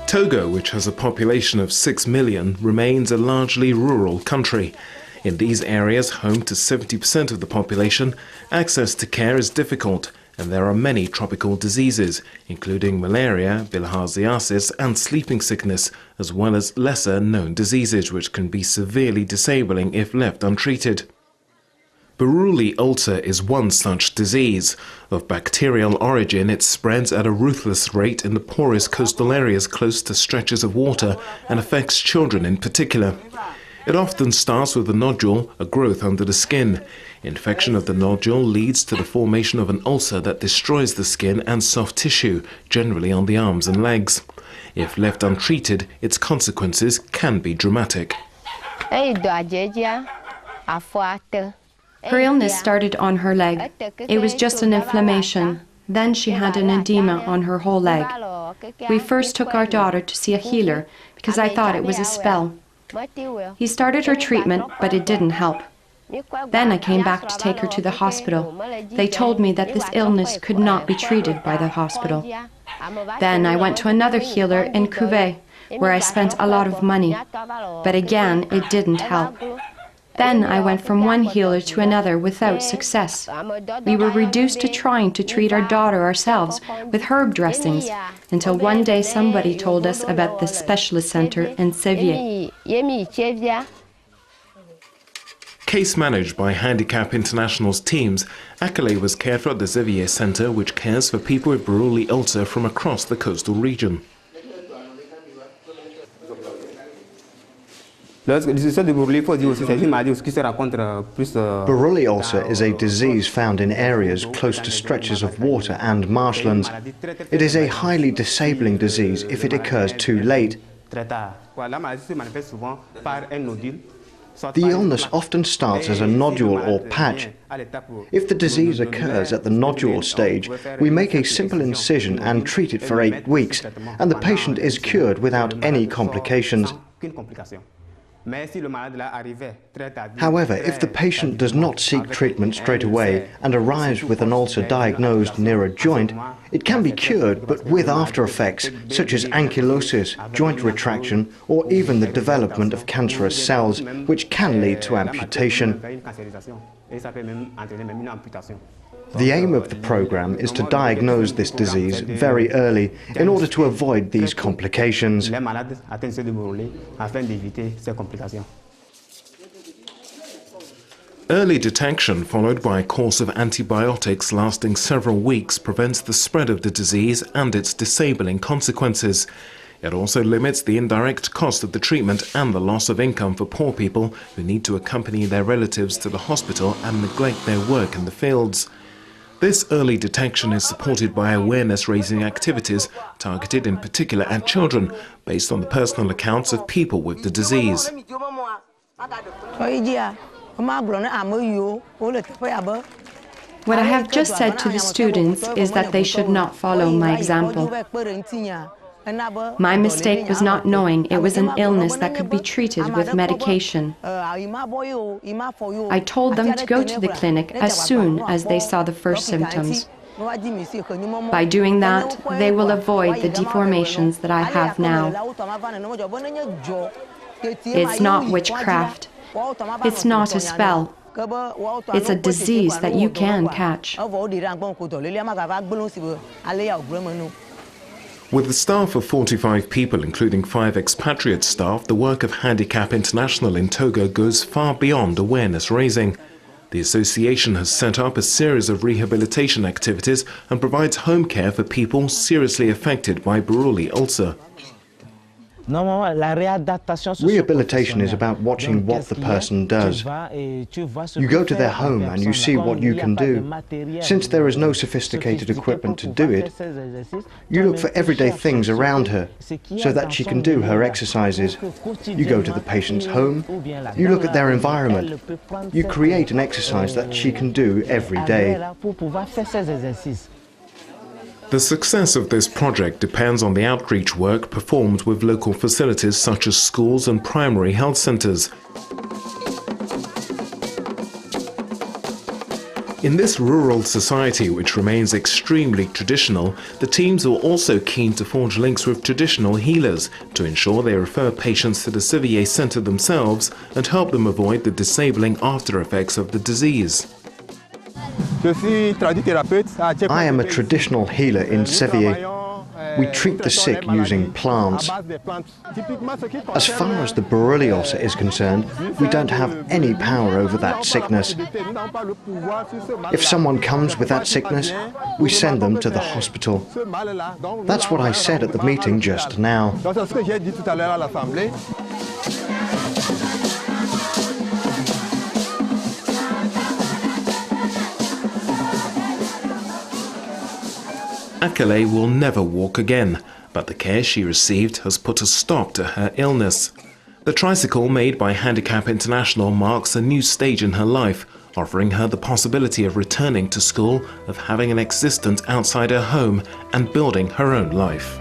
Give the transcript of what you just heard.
Togo, which has a population of 6 million, remains a largely rural country. In these areas, home to 70% of the population, access to care is difficult, and there are many tropical diseases, including malaria, bilharziasis and sleeping sickness, as well as lesser-known diseases which can be severely disabling if left untreated. Buruli ulcer is one such disease. Of bacterial origin, it spreads at a ruthless rate in the porous coastal areas close to stretches of water and affects children in particular. It often starts with a nodule, a growth under the skin. Infection of the nodule leads to the formation of an ulcer that destroys the skin and soft tissue, generally on the arms and legs. If left untreated, its consequences can be dramatic. Her illness started on her leg. It was just an inflammation. Then she had an edema on her whole leg. We first took our daughter to see a healer because I thought it was a spell. He started her treatment, but it didn't help. Then I came back to take her to the hospital. They told me that this illness could not be treated by the hospital. Then I went to another healer in Couvé, where I spent a lot of money. But again, it didn't help. Then I went from one healer to another without success. We were reduced to trying to treat our daughter ourselves with herb dressings, until one day somebody told us about the specialist center in Sevier. Case managed by Handicap International's teams, Akale was cared for at the Sevier Center, which cares for people with Buruli Ulcer from across the coastal region. Buruli ulcer is a disease found in areas close to stretches of water and marshlands. It is a highly disabling disease if it occurs too late. The illness often starts as a nodule or patch. If the disease occurs at the nodule stage, we make a simple incision and treat it for 8 weeks, and the patient is cured without any complications. However, if the patient does not seek treatment straight away and arrives with an ulcer diagnosed near a joint, it can be cured but with after effects such as ankylosis, joint retraction, or even the development of cancerous cells, which can lead to amputation. The aim of the program is to diagnose this disease very early in order to avoid these complications. Early detection, followed by a course of antibiotics lasting several weeks, prevents the spread of the disease and its disabling consequences. It also limits the indirect cost of the treatment and the loss of income for poor people who need to accompany their relatives to the hospital and neglect their work in the fields. This early detection is supported by awareness-raising activities targeted in particular at children, based on the personal accounts of people with the disease. What I have just said to the students is that they should not follow my example. My mistake was not knowing it was an illness that could be treated with medication. I told them to go to the clinic as soon as they saw the first symptoms. By doing that, they will avoid the deformations that I have now. It's not witchcraft. It's not a spell. It's a disease that you can catch. With a staff of 45 people, including 5 expatriate staff, the work of Handicap International in Togo goes far beyond awareness raising. The association has set up a series of rehabilitation activities and provides home care for people seriously affected by Buruli ulcer. Rehabilitation is about watching what the person does. You go to their home and you see what you can do. Since there is no sophisticated equipment to do it, you look for everyday things around her so that she can do her exercises. You go to the patient's home, you look at their environment, you create an exercise that she can do every day. The success of this project depends on the outreach work performed with local facilities such as schools and primary health centers. In this rural society, which remains extremely traditional, the teams are also keen to forge links with traditional healers to ensure they refer patients to the Civier Centre themselves and help them avoid the disabling after effects of the disease. I am a traditional healer in Sevier. We treat the sick using plants. As far as the Buruli Ulcer is concerned, we don't have any power over that sickness. If someone comes with that sickness, we send them to the hospital. That's what I said at the meeting just now. Akele will never walk again, but the care she received has put a stop to her illness. The tricycle made by Handicap International marks a new stage in her life, offering her the possibility of returning to school, of having an existence outside her home and building her own life.